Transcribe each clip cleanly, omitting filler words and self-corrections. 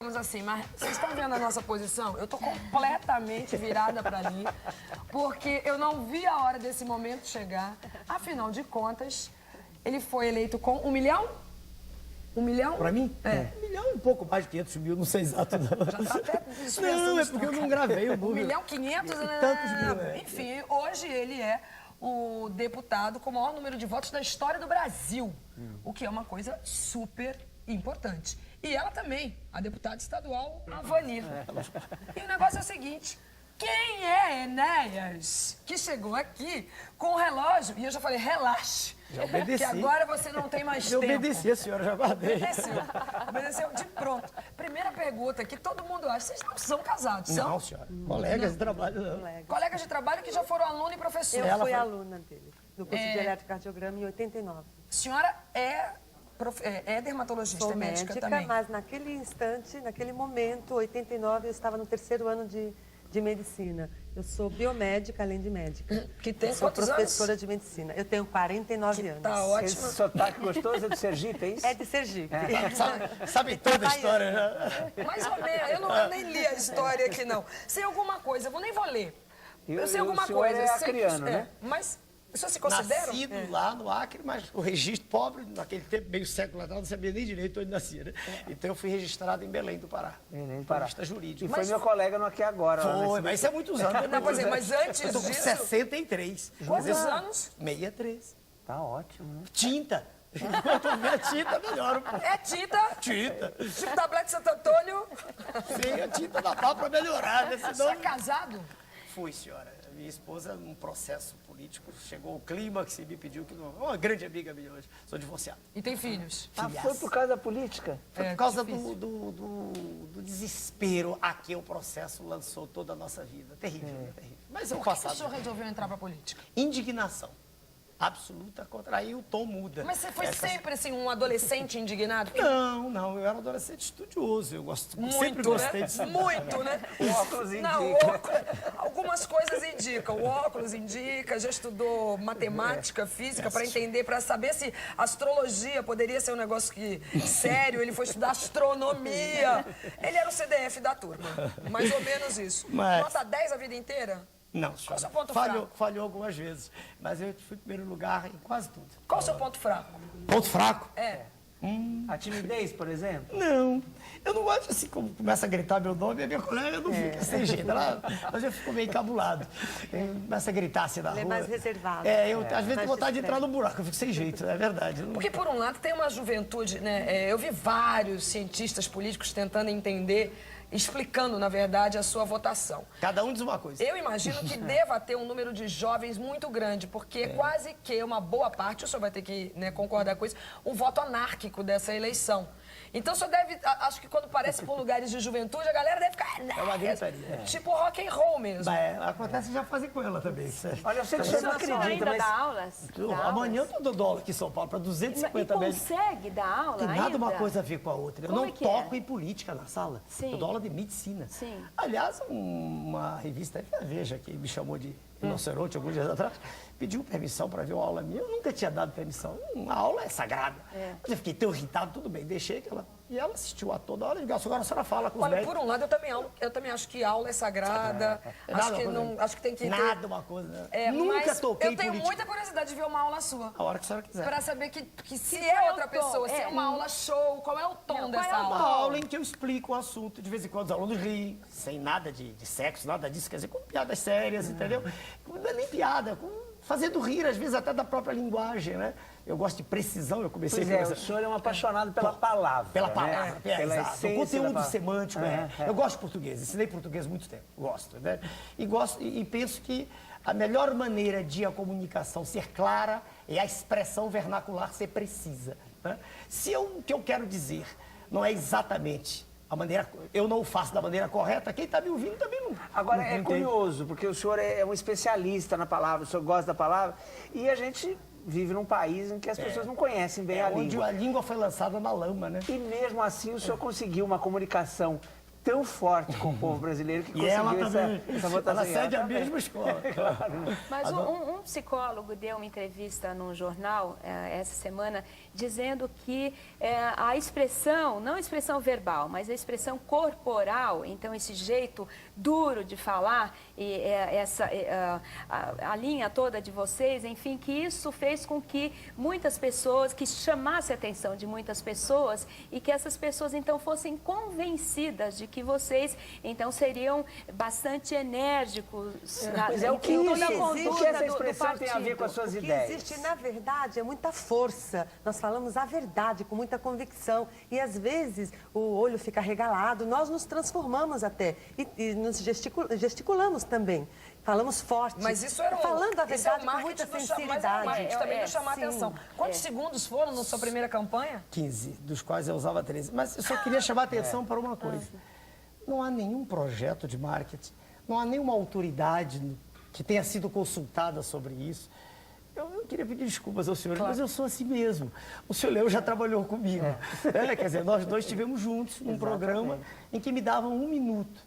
Assim, mas vocês estão vendo a nossa posição? Eu tô completamente virada para ali, porque eu não vi a hora desse momento chegar. Afinal de contas, ele foi eleito com 1 milhão? 1 milhão? Pra mim? É. 1 milhão, um pouco mais de 500 mil, não sei exato. Não. Já tá até Não, é porque eu não gravei o 1 número. milhão 500, né? Tantos mil, né? Enfim, hoje ele é o deputado com o maior número de votos da história do Brasil, o que é uma coisa super importante. E ela também, a deputada estadual Avani. E o negócio é o seguinte, quem é Enéas que chegou aqui com o relógio? E eu já falei, relaxe, Já obedeci. que agora você não tem mais Eu tempo. obedeci, a senhora, já guardei. Obedeceu de pronto. Primeira pergunta que todo mundo acha, vocês não são casados, são? Não, senhora. Colegas de trabalho, não. Colegas de trabalho que já foram aluno e professor. Eu fui aluna dele, do curso de eletrocardiograma em 89. A senhora é dermatologista, Sou é médica médica, também. mas naquele instante, naquele momento, 89, eu estava no 3º ano de medicina. Eu sou biomédica, além de médica. Que tem Sou quantos professora de medicina. Eu tenho 49 anos. Tá ótimo. Esse sotaque gostoso é do Sergipe, é isso? É de Sergipe. Sabe toda a história, né? Mais ou menos. Eu nem li a história aqui, não. Sei alguma coisa, eu nem vou ler. Eu sei alguma o senhor coisa. é sei- acriano, né? Mas o senhor se considera? Nascido lá no Acre, mas o registro pobre, naquele tempo, meio século atrás, não sabia nem direito onde nascia, né? Então eu fui registrado em Belém do Pará. Belém do Pará. Jurista jurídico. E foi meu colega no Aqui Agora. lá Foi, nesse- mas isso é muitos anos. Não, pois é, mas antes Eu tô com disso... 63. Quantos anos? 63. Tá ótimo, né? Tinta. Quanto mais tinta, melhor um pouco. É tinta, Tinta. tipo tablete Santo Antônio. Sim, a tinta dá pau pra melhorar, né? O senhor Senão... é casado? Fui, senhora. Minha esposa, num processo político, chegou o clima que se me pediu que não... Uma grande amiga minha hoje. Sou divorciado. E tem filhos? Ah, foi por causa da política? Foi É, por causa difícil. do desespero a que o processo lançou toda a nossa vida. Terrível, né? Terrível. Mas é o Por que o passado. senhor resolveu entrar pra política? Indignação. Absoluta contra. Aí o tom muda. Mas você foi Essa- sempre, assim, um adolescente indignado? Não, eu era um adolescente estudioso. Eu sempre gostei né? de Muito, né? O óculos Não, indica. algumas coisas indicam. O óculos indica, já estudou matemática, física, para entender, para saber se astrologia poderia ser um negócio sério. Ele foi estudar astronomia. Ele era o CDF da turma. Mais ou menos isso. Mas- Nota 10 a vida inteira? Não, Qual o senhora. seu ponto fraco? Falhou algumas vezes. Mas eu fui em primeiro lugar em quase tudo. Qual o seu ponto fraco? Ponto fraco? É. A timidez, por exemplo? Não. Eu não gosto assim, como começa a gritar meu nome, a minha colega não fica sem jeito. Ela já ficou meio encabulado. Começa a gritar assim na Ele é rua. mais reservado. Eu às vezes tenho mais vontade de discreto. entrar no buraco, eu fico sem jeito, é verdade. Porque, por um lado, tem uma juventude, né? Eu vi vários cientistas políticos tentando entender, explicando, na verdade, a sua votação. Cada um diz uma coisa. Eu imagino que deva ter um número de jovens muito grande, porque quase que uma boa parte, o senhor vai ter que, né, concordar com isso, um voto anárquico dessa eleição. Então o senhor deve, acho que quando aparece por lugares de juventude, a galera deve ficar... É uma gritaria. Tipo rock and roll mesmo. Acontece já fazer com ela também. Olha, eu sei que você não O senhor acredita, ainda mas... dá aulas? Amanhã eu tô dando aula aqui em São Paulo para E 250 médicos. consegue dar aula Tem ainda? nada uma coisa a ver com a outra. Eu Como não é que toco é? em política na sala. Sim. Eu dou aula de medicina. Sim. Aliás, uma revista, a Veja, que me chamou de rinoceronte alguns dias atrás, pediu permissão para ver uma aula minha. Eu nunca tinha dado permissão. Uma aula é sagrada. Mas eu fiquei tão irritado, tudo bem, deixei que ela... E ela assistiu a toda a aula e disse, agora a senhora fala com os Olha, médicos. por um lado, eu também acho que aula é sagrada. Acho que tem que ter... Nada uma coisa, né? É, Nunca mas toquei eu tenho política. muita curiosidade de ver uma aula sua. A hora que a senhora quiser. Pra saber que se qual é é outra o tom? pessoa, se é uma aula show, qual é o tom Não, qual dessa é o aula? Uma aula em que eu explico o assunto. De vez em quando os alunos riem, sem nada de sexo, nada disso. Quer dizer, com piadas sérias, entendeu? Não é nem piada, fazendo rir, às vezes, até da própria linguagem, né? Eu gosto de precisão, eu comecei Pois é, com o senhor é um apaixonado pela palavra. Pela né? palavra, Pela exato. O essência da conteúdo palavra. semântico, Eu gosto de português, ensinei português há muito tempo, gosto, né? E penso que a melhor maneira de a comunicação ser clara é a expressão vernacular ser precisa, né? Se o que eu quero dizer não é exatamente a maneira, eu não o faço da maneira correta, quem está me ouvindo também não. Agora, não é entende. curioso, porque o senhor é um especialista na palavra, o senhor gosta da palavra, e a gente vive num país em que as pessoas não conhecem bem a Onde língua. a língua foi lançada na lama, né? E mesmo assim o senhor conseguiu uma comunicação tão forte com o povo brasileiro que E ela conseguiu também, essa votação. ela segue a também. mesma escola. Mas um psicólogo deu uma entrevista num jornal essa semana dizendo que a expressão, não a expressão verbal, mas a expressão corporal, então esse jeito duro de falar e a linha toda de vocês, enfim, que isso fez com que muitas pessoas, que chamasse a atenção de muitas pessoas e que essas pessoas então fossem convencidas de que vocês então seriam bastante enérgicos Pois é, o que em toda a isso? conduta O que essa do expressão tem a ver com as partido. suas O que ideias? existe, na verdade, é muita força. Nós falamos a verdade com muita convicção. E, às vezes, o olho fica regalado. Nós nos transformamos até. E nos gesticulamos também. Falamos forte. Mas isso era falando a esse é o verdade com muita marketing mas é o sinceridade. marketing também do chamar sim. atenção. Quantos segundos foram na sua primeira campanha? 15, dos quais eu usava 13. Mas eu só queria chamar a atenção para uma coisa. Não há nenhum projeto de marketing, não há nenhuma autoridade que tenha sido consultada sobre isso. Eu queria pedir desculpas ao senhor, mas eu sou assim mesmo. O senhor Leo já trabalhou comigo. Quer dizer, nós dois estivemos juntos num programa em que me davam 1 minuto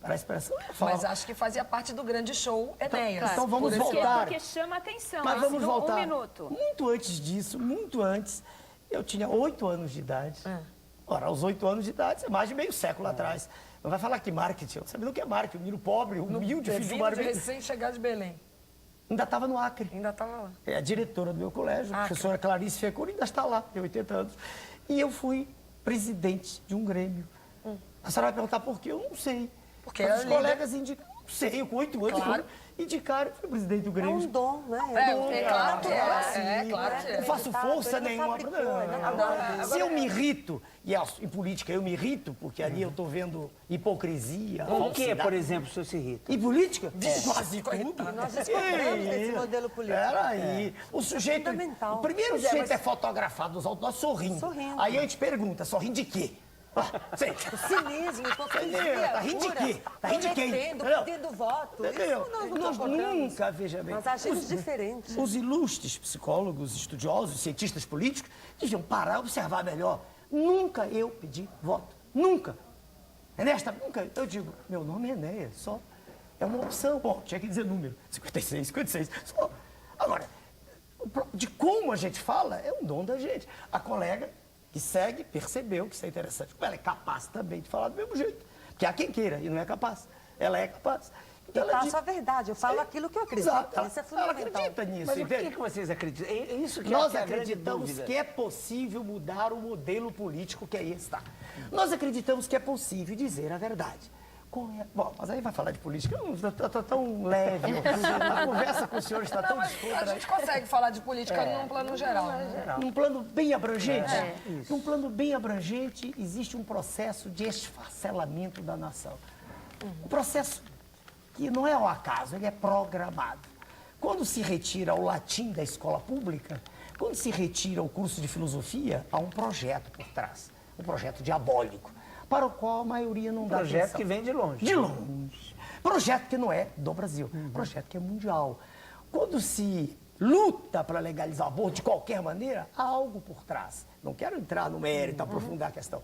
para a expressão. Mas acho que fazia parte do grande show Enéas. Então vamos Porque- voltar. Porque chama atenção. Mas vamos voltar. 1 minuto. Muito antes disso, muito antes, eu tinha 8 anos de idade. Ora, aos 8 anos de idade, é mais de meio século atrás. Não vai falar que marketing, eu não sabia o que é marketing. O menino pobre, humilde, filho do Vindo de barbeiro. recém-chegar de Belém. Ainda estava no Acre. Ainda estava lá. É a diretora do meu colégio, a professora Clarice Fecuri, ainda está lá, tem 80 anos. E eu fui presidente de um grêmio. A senhora vai perguntar por quê? Eu não sei. Porque Mas era os líder. colegas indicaram, não sei, eu com 8 anos, Claro. indicaram, fui presidente do É Grêmio. um dom, né? É claro que é. É Sim. claro que Não é. faço força Ele nenhuma. fabricou, Não. é natural dele. Se eu me irrito, e em política eu me irrito, porque ali eu estou vendo hipocrisia. Com o que, falsidade. por exemplo, o senhor se irrita? Em política? Quase tudo. E nós discordamos desse modelo político. Peraí. O sujeito. Fundamental. O primeiro Pois é, sujeito mas- é fotografado nos outdoors sorrindo. Sorrindo. Aí a gente pergunta, sorrindo de quê? Sei. Cinismo, hipocrisia, Entendeu? Tá rindo de pura, quê? Tá rindo de quem? prometendo, Entendeu? pedindo voto. Entendeu? Isso nós não Nós concordamos. nunca, veja bem. Nós agimos diferente. Os ilustres psicólogos, estudiosos, cientistas políticos deviam parar e observar melhor. Nunca eu pedi voto. Nunca. Nunca. Eu digo, meu nome é Enéas, só. É uma opção. Bom, tinha que dizer número. 56, 56. Só. Agora, de como a gente fala, é um dom da gente. A colega que segue percebeu que isso é interessante. Ela é capaz também de falar do mesmo jeito. Porque há quem queira e não é capaz. Ela é capaz. Então, Eu ela faço diz- a verdade, eu falo aquilo que eu acredito. Exato. Isso é Ela fundamental. acredita nisso, Mas o entende? que vocês acreditam? É isso que Nós é a grande acreditamos dúvida. que é possível mudar o modelo político que aí está. Nós acreditamos que é possível dizer a verdade. Bom, mas aí vai falar de política, está tão leve. A conversa com o senhor está Não, tão mas a descontraída. gente consegue falar de política num plano geral. Né? Num plano bem abrangente, num plano bem abrangente, existe um processo de esfacelamento da nação. Um processo que não é ao acaso, ele é programado. Quando se retira o latim da escola pública, quando se retira o curso de filosofia, há um projeto por trás, um projeto diabólico, para o qual a maioria não dá Projeto atenção. que vem de longe. De longe. Projeto que não é do Brasil, projeto que é mundial. Quando se luta para legalizar o aborto de qualquer maneira, há algo por trás. Não quero entrar no mérito, aprofundar a questão.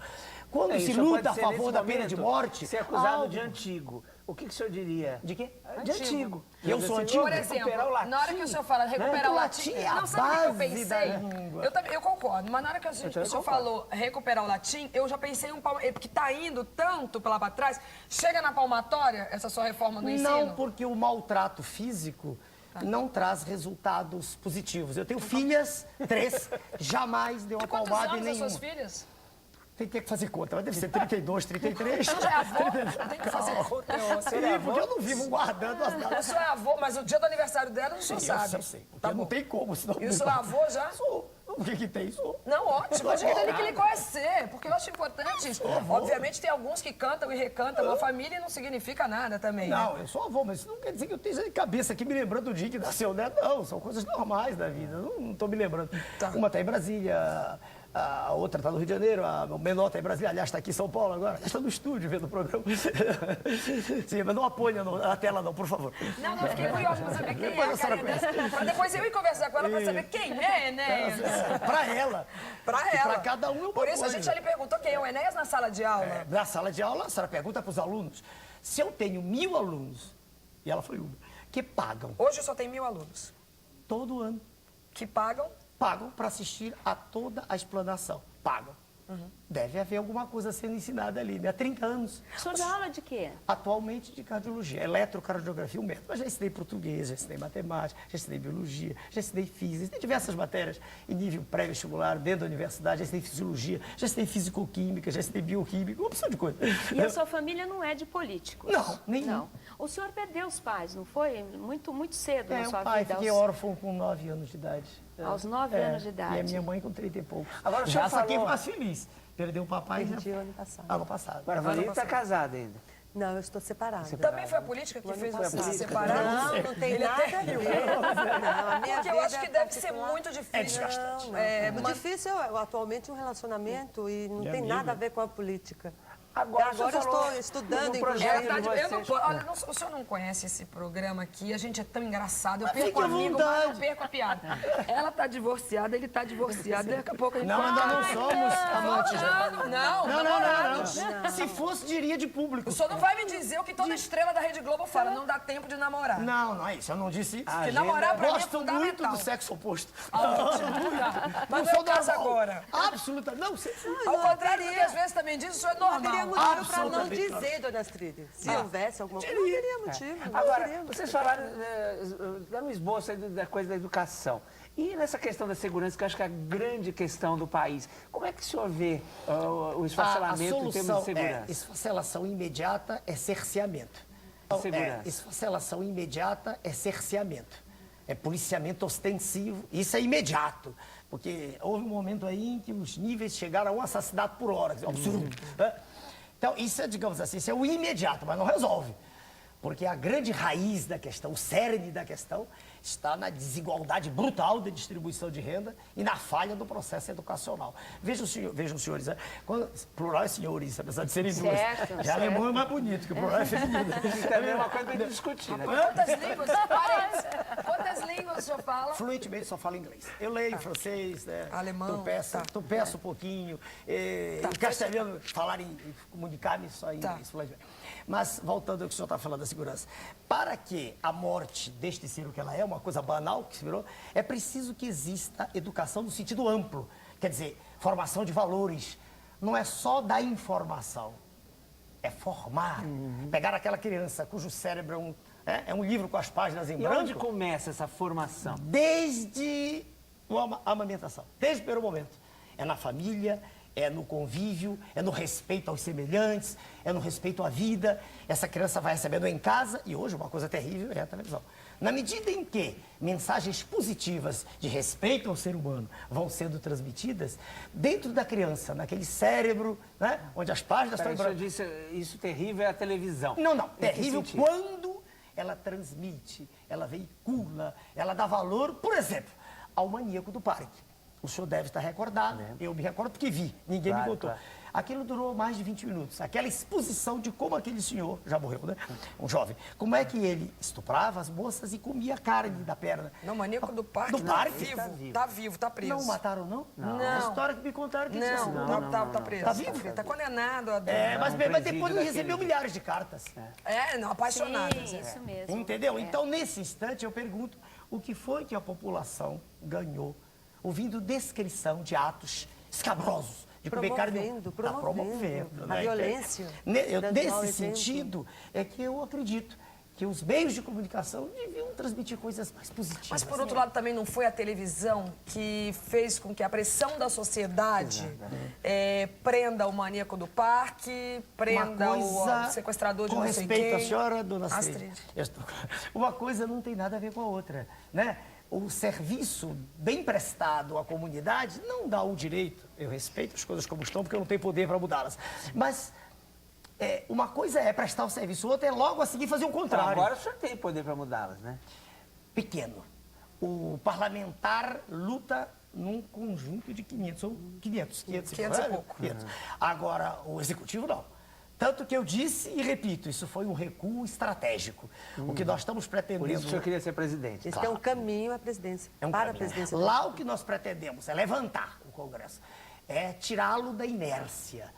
Quando se Isso luta a pode ser, favor nesse da pena momento, de morte, ser há acusado algo. de antigo. O que o senhor diria? De quê? De antigo. Eu sou antigo? Por exemplo, Recuperar o latim, na hora que o senhor fala recuperar O o latim, latim é a não sabe o que eu base da pensei? língua. Eu concordo, mas na hora que o senhor falou recuperar o latim, eu já pensei porque tá indo tanto lá para trás, chega na palmatória, essa sua reforma do ensino? Não, porque o maltrato físico não traz resultados positivos. Eu tenho filhas, 3, jamais deu uma Quantos palmada em anos as nenhuma. suas filhas? Tem que fazer conta, mas deve ser 32, 33. Você é avô? Tem que fazer conta. Sim, porque eu não vivo guardando as O datas. senhor é avô, mas o dia do aniversário dela o senhor Sim, sabe. eu sei. Porque Tá não bom. tem como, senão... E o senhor é avô já? Sou. O que tem? Sou. Não, ótimo. Eu queria que ele conhecer, porque eu acho importante isso. Obviamente tem alguns que cantam e recantam uma família e não significa nada também. Né? Não, eu sou avô, mas isso não quer dizer que eu esteja de cabeça aqui me lembrando do dia que nasceu, né? Não, são coisas normais da vida. Não estou me lembrando. Tá. Uma está em Brasília, a outra está no Rio de Janeiro, o menor está em Brasília, aliás, está aqui em São Paulo agora, está no estúdio vendo o programa. Sim, mas não aponha a tela não, por favor. Não, fiquei curiosa pra saber quem Depois a é, senhora Karen. Pra depois eu ir conversar com ela pra saber quem é Enéas. Para ela. Pra E ela. para cada um é uma Por isso a coisa. gente já lhe perguntou quem é o Enéas na sala de aula. Na sala de aula, a senhora pergunta para os alunos. Se eu tenho 1000 alunos, e ela foi uma, que pagam Hoje eu só tenho 1000 alunos todo ano, que pagam. pagam para assistir a toda a explanação. Pagam. Deve haver alguma coisa sendo ensinada ali, né? Há 30 anos. O senhor dá aula de quê? Atualmente de cardiologia, eletrocardiografia, o método. Mas já ensinei português, já ensinei matemática, já ensinei biologia, já ensinei física, ensinei diversas matérias em nível pré-vestibular, dentro da universidade, já ensinei fisiologia, já ensinei fisicoquímica, já ensinei bioquímica, uma opção de coisa. E a sua família não é de políticos? Não, nenhum. Não. O senhor perdeu os pais, não foi? Muito cedo na O sua pai, vida. fiquei órfão com 9 anos de idade. Aos 9 anos de E a idade. minha mãe com 30 e poucos. Agora o já senhor saquei falou- mais feliz. Perdeu o papai Perdi o ano passado. ano passado. Agora, a Vanilla está casada ainda. Não, eu estou separada. Também foi a política que fez você se separar? Não tem Ele é nada a terrível. ver. Não, a minha Porque eu vida acho que deve ser particular- muito difícil. É desgastante. O difícil é atualmente um relacionamento e não De tem amigo. nada a ver com a política. Agora, Agora eu você falou estou estudando, no inclusive. projeto É de verdade, eu não, vocês. olha, o senhor não conhece esse programa aqui, a gente é tão engraçado, eu Mas perco fique o à amigo, vontade. mas não perco a piada. Ela tá divorciada, ele tá divorciado, daqui a pouco a gente Não, fala, ainda não "Ai, somos amantes. Não, Não, namorados." Se fosse, diria de público. O senhor não vai me dizer o que toda estrela da Rede Globo fala, não dá tempo de namorar. Não, não é isso. Eu não disse isso. Que namorar pra mim é Gosto muito fundamental. do sexo oposto. Mas Não não é o caso normal. agora. Absoluta. Não, sim. Ao contrário do que às vezes também diz, o senhor é Não teria normal. motivo para não Absolutamente. dizer, dona Astrid. Se houvesse alguma coisa, não teria motivo. não Agora, teria motivo. vocês falaram, deram um esboço aí da coisa da educação. E nessa questão da segurança, que eu acho que é a grande questão do país, como é que o senhor vê o esfacelamento em termos de segurança? Esfacelação imediata é cerceamento. Segurança. Esfacelação imediata é cerceamento. É policiamento ostensivo. Isso é imediato. Porque houve um momento aí em que os níveis chegaram a um assassinato por hora. Quer dizer, um absurdo. Né? Então, isso é, digamos assim, isso é o imediato, mas não resolve. Porque a grande raiz da questão, o cerne da questão, está na desigualdade brutal de distribuição de renda e na falha do processo educacional. Vejam, senhores, plural é senhores, apesar de serem duas. Certo, Já alemão é mais bonito, que o plural é feminino. E também é uma coisa para discutir, né? Quantas línguas? Parênteses. Quantas línguas o senhor fala? Fluentemente só falo inglês. Eu leio francês, né? Alemão, Tropeço um pouquinho. Em castelhano, falar e comunicar-me só em Tá. inglês. Fluentemente. Mas, voltando ao que o senhor está falando da segurança, para que a morte deixe de ser o que ela é, uma coisa banal que se virou, é preciso que exista educação no sentido amplo. Quer dizer, formação de valores. Não é só dar informação, é formar. Pegar aquela criança cujo cérebro é um livro com as páginas em E onde branco, começa essa formação? desde a amamentação, desde o primeiro momento. É na família, é no convívio, é no respeito aos semelhantes, é no respeito à vida. Essa criança vai recebendo em casa, e hoje uma coisa terrível é a televisão. Na medida em que mensagens positivas de respeito ao ser humano vão sendo transmitidas, dentro da criança, naquele cérebro, né, onde as páginas Peraí, estão o em senhor branco. disse isso terrível é a televisão. Não, Em que terrível sentido? quando ela transmite, ela veicula, ela dá valor, por exemplo, ao maníaco do parque. O senhor deve estar recordado, eu me recordo porque vi, ninguém Claro, me contou. claro. Aquilo durou mais de 20 minutos. Aquela exposição de como aquele senhor, já morreu, né? Um jovem, como é que ele estuprava as moças e comia a carne da perna. Não, maníaco do parque. Do parque? Vivo, tá preso. Não mataram, não? Não. A história que me contaram que tinha sido. Tá preso. Tá vivo? Tá condenado a Mas presídio depois ele recebeu daquele- milhares de cartas. não, apaixonadas. Sim, isso mesmo. Entendeu? Então, nesse instante, eu pergunto o que foi que a população ganhou ouvindo descrição de atos escabrosos, de comer carne. Promovendo, Tá promovendo, a né? violência, Então, dando mau nesse exemplo. sentido, é que eu acredito que os meios de comunicação deviam transmitir coisas mais positivas. Mas, por outro lado, também não foi a televisão que fez com que a pressão da sociedade prenda o maníaco do parque, prenda o sequestrador de com não sei respeito à quem. senhora, dona Astrid. Astrid. Uma coisa não tem nada a ver com a outra, né? O serviço bem prestado à comunidade não dá o direito, eu respeito as coisas como estão, porque eu não tenho poder para mudá-las, mas uma coisa é prestar o serviço, outra é logo a seguir fazer o Então, contrário. agora o senhor tem poder para mudá-las, né? Pequeno. O parlamentar luta num conjunto de 500 ou 500 e pouco. 500. Agora, o executivo não. Tanto que eu disse e repito, isso foi um recuo estratégico. O que nós estamos pretendendo... Por isso que o senhor queria ser presidente. Esse é um caminho à presidência, É um para a caminho. presidência. Lá o que nós pretendemos é levantar o Congresso, é tirá-lo da inércia,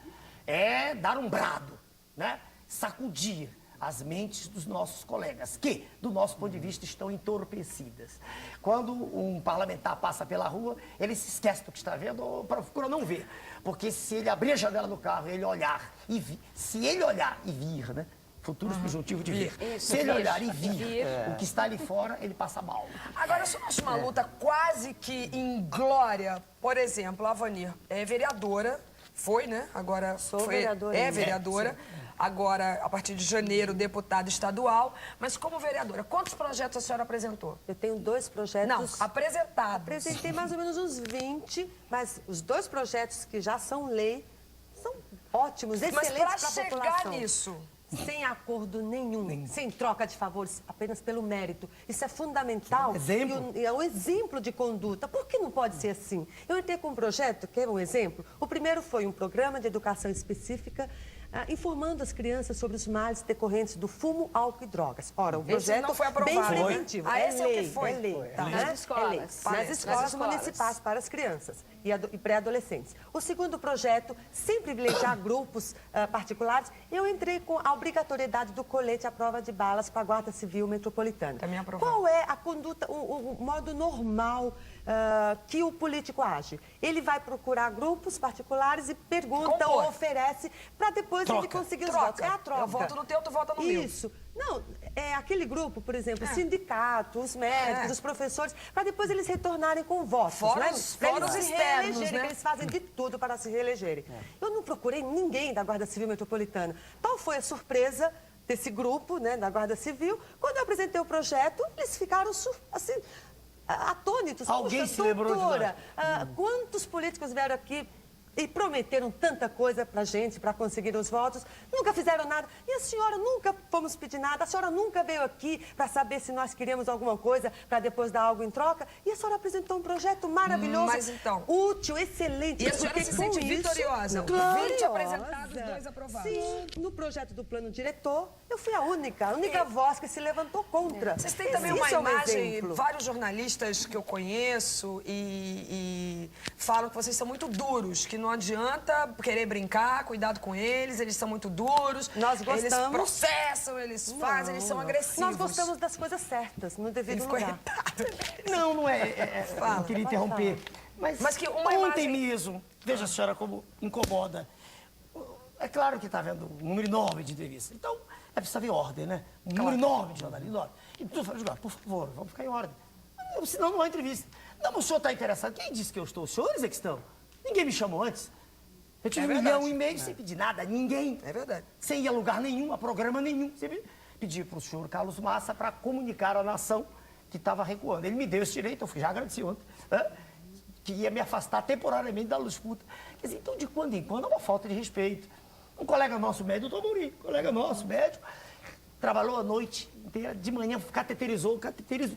é dar um brado, né? Sacudir as mentes dos nossos colegas, que, do nosso ponto de vista, estão entorpecidas. Quando um parlamentar passa pela rua, ele se esquece do que está vendo ou procura não ver. Porque se ele abrir a janela do carro, ele olhar e vir, se ele olhar e vir, né? Futuro subjuntivo de vir. Isso, Se ele vir. olhar e vir Vir. o que está ali fora, ele passa mal. Agora, eu só acho uma luta quase que em glória. Por exemplo, a Vanir é vereadora, foi, né? Agora Sou foi, vereadora é ainda. vereadora. Agora, a partir de janeiro, deputada estadual. Mas como vereadora, quantos projetos a senhora apresentou? Eu tenho 2 projetos. Não, apresentados. Apresentei mais ou menos uns 20, mas os 2 projetos que já são lei são ótimos, Mas excelentes para para a chegar população. nisso, Sem acordo nenhum, sem troca de favores, apenas pelo mérito. Isso é fundamental. Exemplo. E é um exemplo de conduta. Por que não pode ser assim? Eu entrei com um projeto, que é um exemplo. O primeiro foi um programa de educação específica, informando as crianças sobre os males decorrentes do fumo, álcool e drogas. Ora, um Esse projeto não foi aprovado. bem Foi? preventivo. Ah, é esse é o que lei, foi? é lei. Foi. Tá? Nas É escolas. lei. Nas Nas escolas escolas. municipais para as crianças e pré-adolescentes. O segundo projeto, sem privilegiar grupos particulares, eu entrei com a obrigatoriedade do colete à prova de balas para a Guarda Civil Metropolitana. Também aprovado. Qual é a conduta, o modo normal que o político age? Ele vai procurar grupos particulares e pergunta Compor. ou oferece para depois ele conseguir os votos. É a troca. Eu voto no teu, tu vota no meu. Isso. Não, é aquele grupo, por exemplo, o sindicato, os médicos, os professores, para depois eles retornarem com votos, Fora né? os- Pra fora eles os se externos, reelegerem, né? que eles fazem de tudo para se reelegerem. Eu não procurei ninguém da Guarda Civil Metropolitana. Tal foi a surpresa desse grupo, né, da Guarda Civil. Quando eu apresentei o projeto, eles ficaram assim, atônitos. Alguém Poxa, se lembrou de doutora, quantos políticos vieram aqui e prometeram tanta coisa pra gente, para conseguir os votos, nunca fizeram nada. E a senhora nunca fomos pedir nada, a senhora nunca veio aqui para saber se nós queríamos alguma coisa, para depois dar algo em troca. E a senhora apresentou um projeto maravilhoso, Mas então- útil, excelente. E a senhora porque se com sente isso- vitoriosa? Gloriosa. 20 apresentados, 2 aprovados. Sim, no projeto do plano diretor, eu fui a única voz que se levantou contra. Vocês têm também uma Isso é um imagem, exemplo. vários jornalistas que eu conheço e falam que vocês são muito duros, que não adianta querer brincar, cuidado com eles são muito duros. Nós gostamos. Eles processam, eles fazem, eles são agressivos. Nós gostamos das coisas certas, no Ele devido ficou lugar. irritado. Não é. Fala, não queria pode interromper. Mas que uma ontem imagem- mesmo, veja a senhora como incomoda. É claro que está vendo um número enorme de entrevistas. Então, é preciso haver ordem, né? Um número enorme de jornalistas, enorme. E tu fala, por favor, vamos ficar em ordem. Senão não há entrevista. Não, mas o senhor está interessado. Quem disse que eu estou? Os senhores é que estão. Ninguém me chamou antes. Eu tive É 1,5 verdade. milhão sem pedir nada a ninguém. É verdade. Sem ir a lugar nenhum, a programa nenhum. Sempre pedi para o senhor Carlos Massa para comunicar à nação que estava recuando. Ele me deu esse direito, eu já agradeci ontem, né? Que ia me afastar temporariamente da disputa. Quer dizer, então, de quando em quando, é uma falta de respeito. Um colega nosso médico, o doutor Muri, colega nosso médico, trabalhou a noite inteira, de manhã cateterismo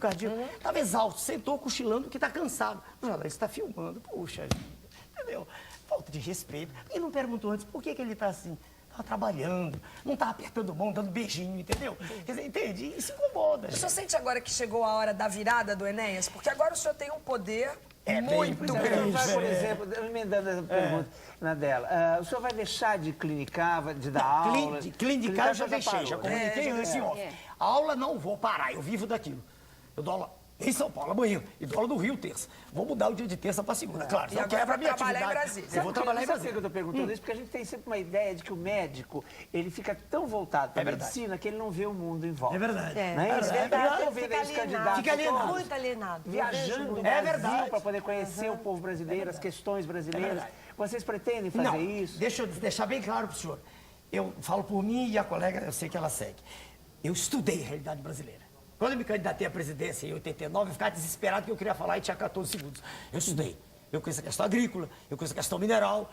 cardíaco. Estava exausto, sentou cochilando porque está cansado. O jornalista está filmando, puxa vida, entendeu? Falta de respeito. E não perguntou antes por que ele está assim. Estava trabalhando, não estava apertando mão, dando beijinho, entendeu? Quer dizer, entende? Isso incomoda. O senhor sente agora que chegou a hora da virada do Enéas? Porque agora o senhor tem um poder bem, muito pois é. grande. Mas, por exemplo, emendando essa pergunta na dela, o senhor vai deixar de clinicar, de dar aula? De clinicar eu já parou, deixei, já né? comuniquei antes em off. A aula não vou parar, eu vivo daquilo. Eu dou aula em São Paulo amanhã e dou aula no Rio terça. Vou mudar o dia de terça para segunda, claro. E Não agora quebra a vai minha trabalhar em atividade. Brasília. Eu vou trabalhar em Sabe por que Brasília. eu estou perguntando isso? Porque a gente tem sempre uma ideia de que o médico, ele fica tão voltado para a verdade. medicina que ele não vê o mundo em volta. É verdade. Não é isso? verdade, Eu tô vendo fica esse alienado. candidato Fica alienado. Muito alienado. Eu vejo viajando muito. no É Brasil verdade. para poder conhecer o povo brasileiro, as questões brasileiras. verdade. Vocês pretendem fazer Não, isso? deixa eu deixar bem claro para o senhor. Eu falo por mim e a colega, eu sei que ela segue. Eu estudei a realidade brasileira. Quando eu me candidatei à presidência em 89, eu ficava desesperado que eu queria falar e tinha 14 segundos. Eu estudei. Eu conheço a questão agrícola, eu conheço a questão mineral.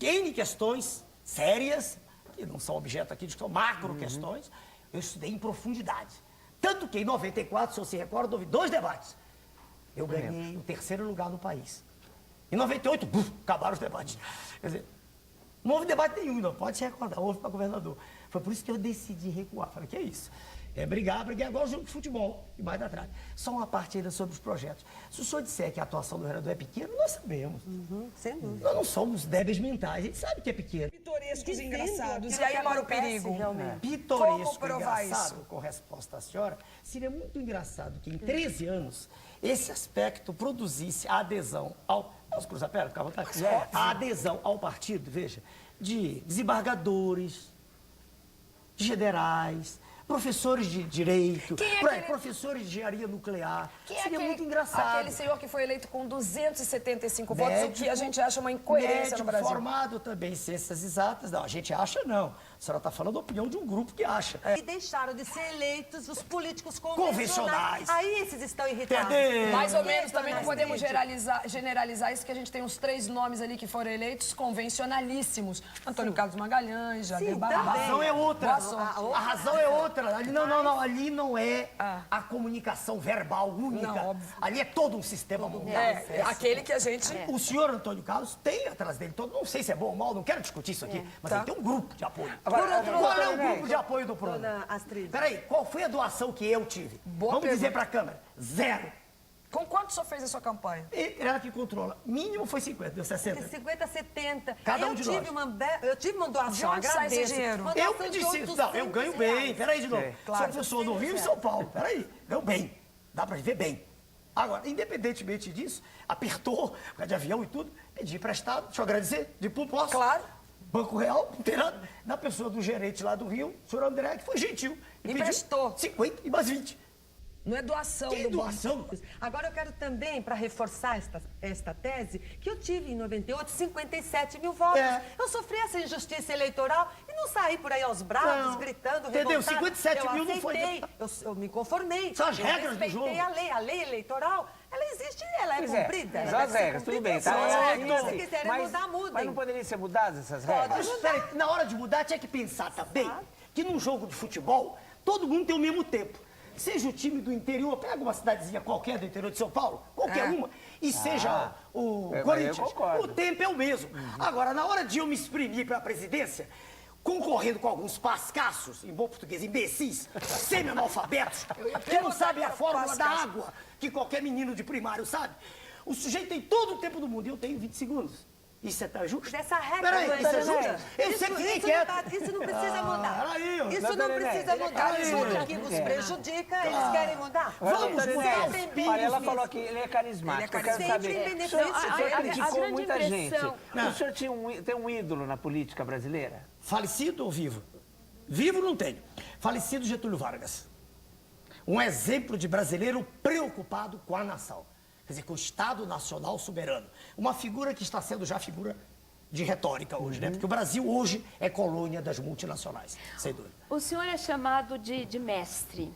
N questões sérias, que não são objeto aqui, são macro questões, eu estudei em profundidade. Tanto que em 94, se você se recorda, houve 2 debates. Eu ganhei o 3º lugar no país. Em 98, acabaram os debates. Quer dizer, não houve debate nenhum, não pode se recordar, houve para governador. Foi por isso que eu decidi recuar. Falei, que é isso? É briguei igual jogo de futebol, e mais atrás. Só uma parte ainda sobre os projetos. Se o senhor disser que a atuação do vereador é pequena, nós sabemos. Sem dúvida. Nós não somos débeis mentais, a gente sabe que é pequeno. Pitorescos e Dizendo engraçados. E aquilo aí que mora o acontece perigo. realmente. Pitoresco, Como provar engraçado, isso? com resposta à senhora, seria muito engraçado que em 13 anos esse aspecto produzisse a adesão ao... Posso cruzar a perna? Fica à vontade? A adesão ao partido, veja, de desembargadores, de generais, professores de direito, Quem é aquele- professores de engenharia nuclear. Quem é seria aquele- muito engraçado. Aquele senhor que foi eleito com 275 votos, o que a Médico, gente acha uma incoerência médico no Brasil. formado também em ciências exatas. Não, a gente acha não. A senhora está falando a opinião de um grupo que acha. E deixaram de ser eleitos os políticos Convencionais. Aí esses estão irritados. Entendeu? Mais ou E menos aí, também não dona podemos Astrid? generalizar isso, que a gente tem os 3 nomes ali que foram eleitos convencionalíssimos. Antônio Carlos Magalhães, Jader Sim, A Barra. também. razão é outra. Boa sorte. A razão é outra. Ali não. Ali não é a comunicação verbal única. Não, óbvio. Ali é todo um sistema mundial. É aquele que a gente... O senhor Antônio Carlos tem atrás dele todo, não sei se é bom ou mal, não quero discutir isso aqui, mas Tá. ele tem um grupo de apoio. Agora, Qual é o grupo de apoio do programa? Dona Astrid. Peraí, qual foi a doação que eu tive? Boa Vamos dizer pergunta. para a câmera. 0. Com quanto o senhor fez a sua campanha? Ela que controla. Mínimo foi 50, deu 60. 50, 70. Cada um de nós. Eu tive uma doação, De onde sai esse agradeço. dinheiro? Uma Eu doação que de disse isso. Não, eu ganho R$800. bem. Peraí de novo. Claro. Sou professor do Rio e São Paulo. Peraí, ganho bem. Dá pra viver bem. Agora, independentemente disso, apertou, por causa de avião e tudo, pedi emprestado, deixa eu agradecer, de público posso? Claro. Banco Real, não tem nada. Na pessoa do gerente lá do Rio, o senhor André, que foi gentil. E Emprestou. pediu 50 e mais 20. Não é doação Que do banco. doação? Agora eu quero também, para reforçar esta tese, que eu tive em 98 57 mil votos. É. Eu sofri essa injustiça eleitoral e não saí por aí aos braços, Não. gritando, Entendeu? revoltada. 57 eu mil não foi aceitei, deputado. eu me conformei. São as eu regras do respeitei jogo. a lei eleitoral, ela existe, ela é Pois cumprida. são ela as deve ser regras, tudo cumprida. bem, tá? São as Eu regras. acredito. Se quiserem mudar, mudem. Mas não poderiam ser mudadas essas regras? Mas, peraí, na hora de mudar, tinha que pensar também que num jogo de futebol, todo mundo tem o mesmo tempo. Seja o time do interior, pega uma cidadezinha qualquer do interior de São Paulo, qualquer uma, e seja o eu Corinthians, concordo. o tempo é o mesmo. Agora, na hora de eu me exprimir para a presidência, concorrendo com alguns pascaços, em bom português, imbecis, semi-analfabetos, que não sabem a fórmula da água, que qualquer menino de primário sabe, o sujeito tem todo o tempo do mundo e eu tenho 20 segundos. Isso é justo? Dessa regra, Peraí, doutora isso é Neia. justo? Eu sempre fiquei Isso quieto. isso não precisa mudar. peraí, ó. Isso Doutora não Neia, precisa ele é mudar. carismático. Isso aqui nos prejudica, eles querem mudar. Vamos Doutora mudar Neia, os tem pingos. olha, ela benefício. falou que ele é carismático. Eu quero Sempre saber. em O benefício senhor, dele. o senhor A criticou grande muita gente. impressão- O senhor tem um ídolo na política brasileira? Falecido ou vivo? Vivo não tenho. Falecido Getúlio Vargas. Um exemplo de brasileiro preocupado com a nação. Quer dizer, com o Estado Nacional soberano. Uma figura que está sendo já figura de retórica hoje, né? Porque o Brasil hoje é colônia das multinacionais, sem dúvida. O senhor é chamado de mestre.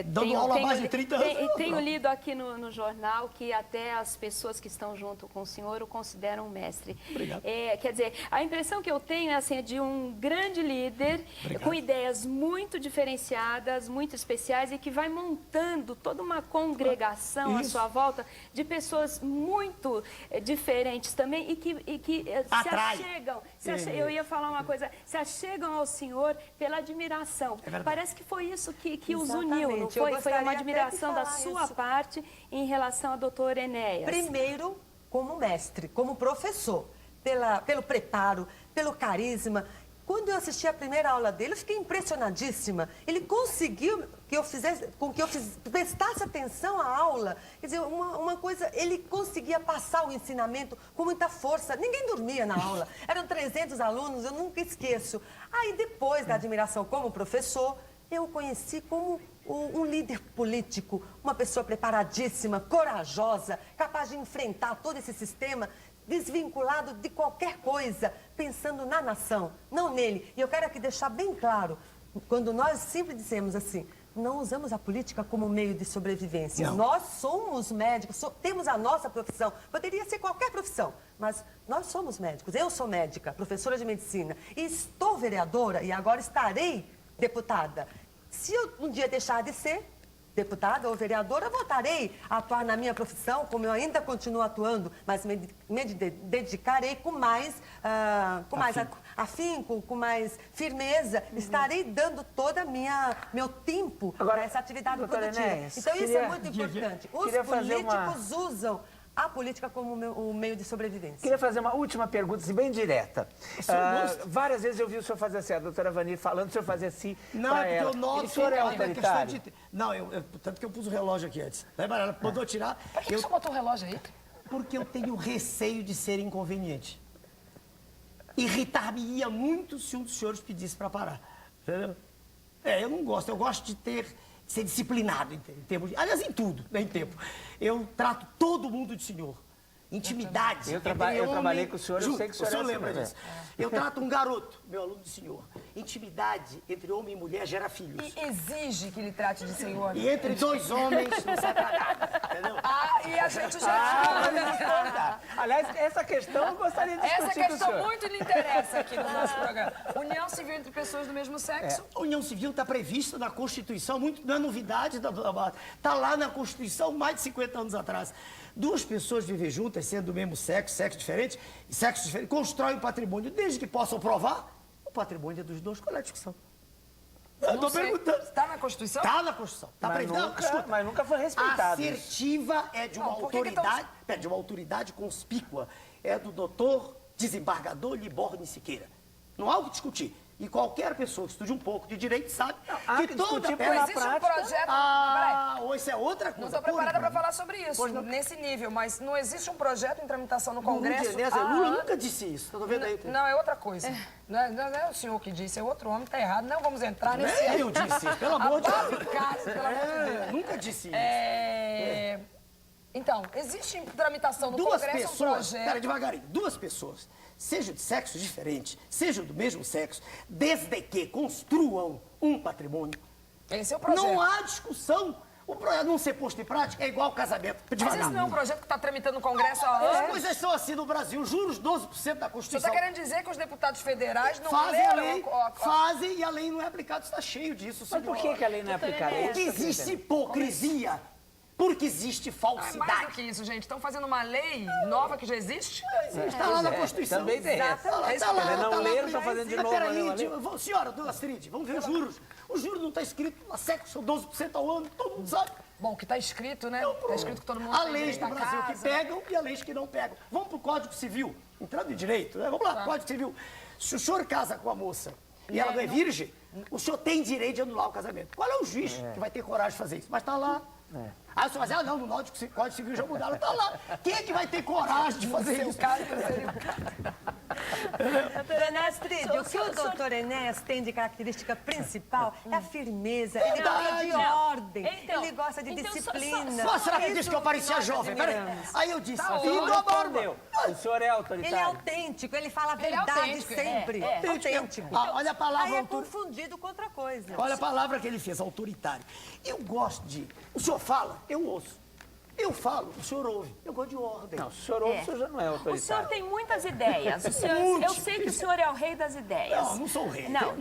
Dando aula há mais de 30 anos. Tenho lido aqui no jornal que até as pessoas que estão junto com o senhor o consideram mestre. Obrigado. Quer dizer, a impressão que eu tenho é de um grande líder com ideias muito diferenciadas, muito especiais e que vai montando toda uma congregação à Isso. sua volta de pessoas muito diferentes também e que se Atrai. achegam. Eu ia falar uma coisa, se achegam ao senhor pela admiração. verdade. Parece que foi isso que os Exatamente. uniu, não Eu foi? Foi gostaria uma até de admiração da falar sua isso. parte em relação ao doutor Enéas. Primeiro, como mestre, como professor, pelo preparo, pelo carisma. Quando eu assisti a primeira aula dele, eu fiquei impressionadíssima. Ele conseguiu que eu prestasse atenção à aula. Quer dizer, uma coisa, ele conseguia passar o ensinamento com muita força. Ninguém dormia na aula. Eram 300 alunos, eu nunca esqueço. Aí, depois da admiração como professor, eu o conheci como um líder político, uma pessoa preparadíssima, corajosa, capaz de enfrentar todo esse sistema, desvinculado de qualquer coisa, pensando na nação, não nele. E eu quero aqui deixar bem claro, quando nós sempre dizemos assim, não usamos a política como meio de sobrevivência. Não. Nós somos médicos, temos a nossa profissão. Poderia ser qualquer profissão, mas nós somos médicos. Eu sou médica, professora de medicina, e estou vereadora e agora estarei deputada. Se eu um dia deixar de ser, deputada ou vereadora, voltarei a atuar na minha profissão, como eu ainda continuo atuando, mas me dedicarei com mais afinco, com mais firmeza. Estarei dando toda meu tempo para essa atividade produtiva. Então, isso é muito importante. Os políticos usam a política como o meio de sobrevivência. Queria fazer uma última pergunta, assim, bem direta. Várias vezes eu vi o senhor fazer assim, a doutora Vanir falando, o senhor fazia assim Não, é porque eu noto... O senhor é autoritário? Não, tanto que eu pus o relógio aqui antes. Ela mandou tirar... Por que você botou o relógio aí? Porque eu tenho receio de ser inconveniente. Irritar-me-ia muito se um dos senhores pedisse para parar. Entendeu? Eu não gosto. Eu gosto de ser disciplinado em termos de... Aliás, em tudo, né, em tempo. Eu trato todo mundo de senhor. Intimidade. Eu trabalhei com o senhor, eu sei que o senhor lembra disso. Eu trato um garoto, meu aluno de senhor. Intimidade entre homem e mulher gera filhos. E exige que ele trate de senhor. E entre dois homens não sai pra nada, entendeu? E a gente já... Aliás, essa questão eu gostaria de discutir Essa com o questão senhor. muito lhe interessa aqui no nosso programa. União civil entre pessoas do mesmo sexo. A união civil está prevista na Constituição, não é novidade da está lá na Constituição mais de 50 anos atrás. Duas pessoas vivem juntas, sendo do mesmo sexo diferente, constroem um patrimônio, desde que possam provar, o patrimônio é dos dois. Qual é a discussão? Eu estou perguntando. Está na Constituição? Está na Constituição. Está previsto. Mas nunca foi respeitado. Assertiva é de uma autoridade, de uma autoridade conspícua. É do doutor desembargador Liborne Siqueira. Não há o que discutir. E qualquer pessoa que estude um pouco de direito sabe que toda... Mas existe um projeto... ou isso é outra coisa. Não estou preparada para falar sobre isso, nesse nível, mas não existe um projeto em tramitação no Congresso... Lula nunca disse isso. Estou vendo aí. Não, é outra coisa. Não é o senhor que disse, é outro homem, está errado. Não vamos entrar nesse... Eu disse isso, pelo amor de Deus. Pelo amor de Deus. Nunca disse isso. Então, existe em tramitação no Congresso um projeto... Pera, devagarinho. Duas pessoas, sejam de sexos diferentes, sejam do mesmo sexo, desde que construam um patrimônio. Esse é o projeto. Não há discussão. O projeto não ser posto em prática é igual ao casamento. Mas esse não é um projeto que está tramitando no Congresso há anos? As coisas são assim no Brasil. Juros 12% da Você Constituição. está querendo dizer que os deputados federais não fazem a leram... lei, fazem e a lei não é aplicada. Está cheio disso, Mas por que a lei não é aplicada? Porque existe hipocrisia. Porque existe falsidade. Mais do que isso, gente. Estão fazendo uma lei nova que já existe? Está lá na Constituição. Também tem essa. Está lá. Não leram, estão fazendo de novo. Peraí, senhora, dona Astrid, vamos ver os juros. Os juros não está escrito na SEC, são 12% ao ano, todo mundo sabe. Bom, o que está escrito, né? Está escrito que todo mundo Há tem leis direito do à Brasil casa. que pegam e há leis que não pegam. Vamos para o Código Civil, entrando em direito, né? Vamos lá, Código Civil. Se o senhor casa com a moça e ela não é virgem, o senhor tem direito de anular o casamento. Qual é o juiz que vai ter coragem de fazer isso? Mas está lá. Aí você vai dizer, não, no Código Civil já mudaram, está lá. Quem é que vai ter coragem de fazer isso? Doutora Enéas Astrid, o que o doutor Enéas tem de característica principal é a firmeza, ele gosta de ordem, ele gosta de disciplina. Mas será que ele disse que eu parecia jovem? Peraí. Aí eu disse, filho da barba. O senhor é autoritário? Ele é autêntico, ele fala a verdade sempre. Autêntico. Olha a palavra Aí é confundido com outra coisa. Olha a palavra que ele fez, autoritário. Eu gosto de... O senhor fala, eu ouço. Eu falo, o senhor ouve. Eu gosto de ordem. Não, o senhor ouve, o senhor já não é autoritário. O senhor tem muitas ideias. Eu sei que o senhor é o rei das ideias. Não, não sou o rei. Não,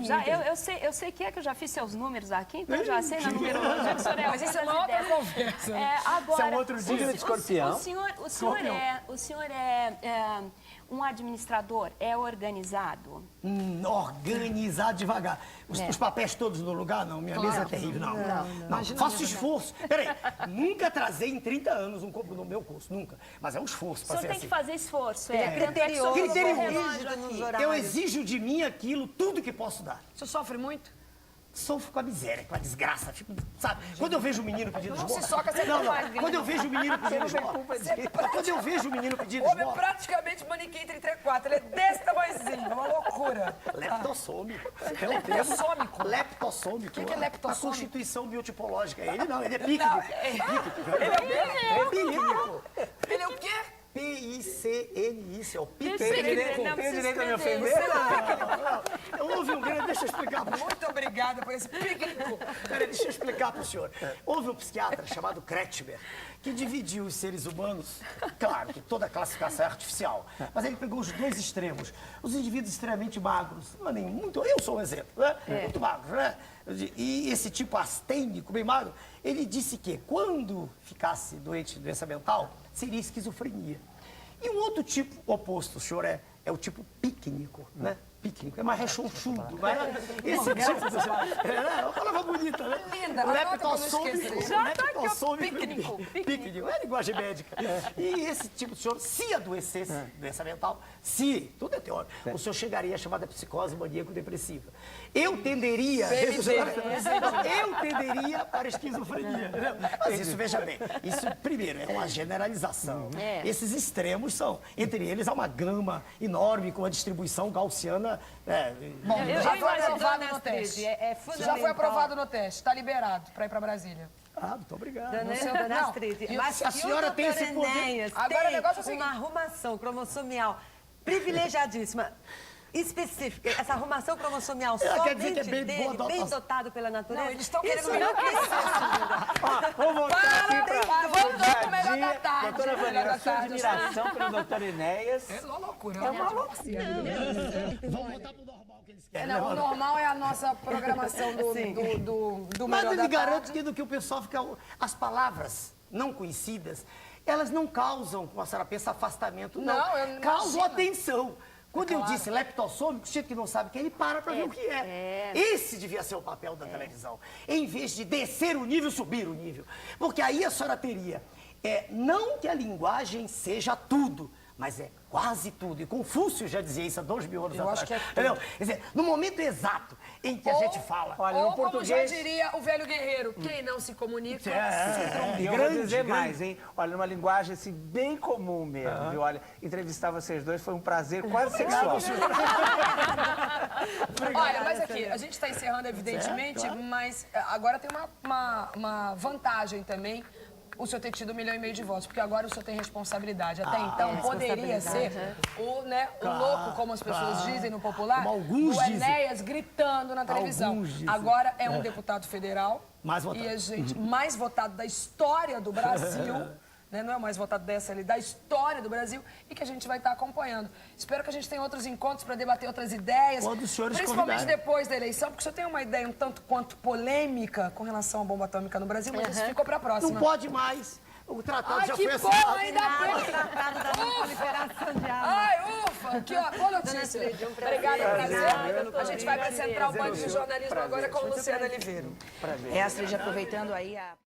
eu sei que é que eu já fiz seus números aqui, então eu já sei na numerologia que o senhor é o rei das ideias. Mas isso é uma outra conversa. Agora, isso é um outro dia. De escorpião. O senhor é um administrador, é organizado? Organizado devagar. Os papéis todos no lugar, não. Minha mesa é terrível, não. Faço esforço. Peraí, nunca trazei em 30 anos um corpo no meu curso, nunca. Mas é um esforço para O ser senhor tem assim. que fazer esforço. Criterioso, Criterioso. nos horários. Eu exijo de mim aquilo, tudo que posso dar. O senhor sofre muito? Sofro com a miséria, com a desgraça. Fico, sabe? Quando eu vejo o menino pedindo Não esmola... se soca, você não faz. Quando eu vejo o menino pedindo esmola... Quando eu vejo o menino pedindo O homem é esmola... praticamente manequim 34. Ele é desse tamanhozinho, uma loucura. Leptossômico. Leptossômico? Leptossômico. O que é leptossômico? A constituição biotipológica. Ele não, ele é píquico. Ele é o quê? Píquico. Ele é o quê? Píquico. P-I-C-N-I, é o Tem piquenico. direito a me ofender? Houve um grande, deixa eu explicar para o senhor. Muito obrigada por esse piquenico. Peraí, deixa eu explicar para o senhor. Houve um psiquiatra chamado Kretschmer que dividiu os seres humanos, claro que toda classificação é artificial, mas ele pegou os dois extremos. Os indivíduos extremamente magros, não é nem muito, eu sou um exemplo, né? Muito magros, né? E esse tipo astênico, bem magro, ele disse que quando ficasse doente de doença mental, seria esquizofrenia. E um outro tipo oposto, o senhor é o tipo pícnico, né? Pícnico, é mais rechonchudo, mas esse tipo, é uma palavra bonita, né? Linda, anota pra não esquecer. Já tá aqui, ó, pícnico. Pícnico, é linguagem médica. E esse tipo de senhor, se adoecesse, doença mental, se, tudo é teórico, o senhor chegaria a chamada psicose maníaco-depressiva. Eu tenderia para a esquizofrenia, entendeu? Mas isso, veja bem, isso primeiro é uma generalização. Esses extremos são, entre eles há uma gama enorme com a distribuição gaussiana. Bom, já foi imagino, aprovado dona no teste. Astrid, é Já fundamental. foi aprovado no teste, está liberado para ir para Brasília. Ah, muito obrigado. Dona Não, Astrid, e mas se a que senhora o tem doutor esse poder- Enéas Agora, tem o negócio é o seguinte. uma arrumação cromossomial privilegiadíssima, específica. Essa arrumação cromossomial Ela quer dizer somente que é bem boa dele, bem dotação. dotado pela natureza. Não, eles estão Isso querendo não precisa. Vamos voltar aqui para Voltou pro melhor da tarde. Doutora melhor Vanessa, da sua tarde. admiração pelo doutor Enéas. É uma loucura. É uma loucura. Vamos voltar pro normal que eles querem. Não, o normal é a nossa programação do Mas melhor eu da lhe garanto tarde. que do que o pessoal fica. As palavras não conhecidas, elas não causam, como a senhora pensa, afastamento, não. Não, eu causam imagino. atenção. Quando eu claro. disse leptossômico, o gente que não sabe quem, ele para ver o que é. Esse devia ser o papel da televisão. Em vez de descer o nível, subir o nível. Porque aí a senhora teria, não que a linguagem seja tudo, mas é quase tudo. E Confúcio já dizia isso há 2000 anos Eu atrás. acho que é tudo. Entendeu? Quer dizer, no momento exato em que a gente fala... Olha, Ou no como já português... diria o velho guerreiro, quem não se comunica, E eu vou dizer mais, hein? Olha, numa linguagem assim, bem comum mesmo, viu? Olha, entrevistar vocês dois foi um prazer quase sexual. Olha, mas aqui, a gente está encerrando, evidentemente, mas agora tem uma vantagem também, o senhor ter tido 1,5 milhão de votos, porque agora o senhor tem responsabilidade. Até então, poderia ser o louco, como as pessoas dizem no popular, Como alguns o dizem. Enéas gritando na televisão. Alguns dizem. Agora é um deputado federal Mais votado. e a gente mais votado da história do Brasil. Né, não é o mais votado dessa ali, da história do Brasil, e que a gente vai estar acompanhando. Espero que a gente tenha outros encontros para debater outras ideias, Quando os senhores principalmente convidarem. depois da eleição, porque o senhor tem uma ideia um tanto quanto polêmica com relação à bomba atômica no Brasil, mas isso ficou para a próxima. Não pode mais. O tratado Ai, já que foi bom, assinado. ainda bem! Tratado da proliferação de armas. Ai, ufa! Que ó, boa notícia. Astrid, um prazer. Obrigada, Obrigada prazer. A gente vai para a Central Banco de Jornalismo agora com Prazer. Luciana Oliveira. É, Astrid, aproveitando aí a...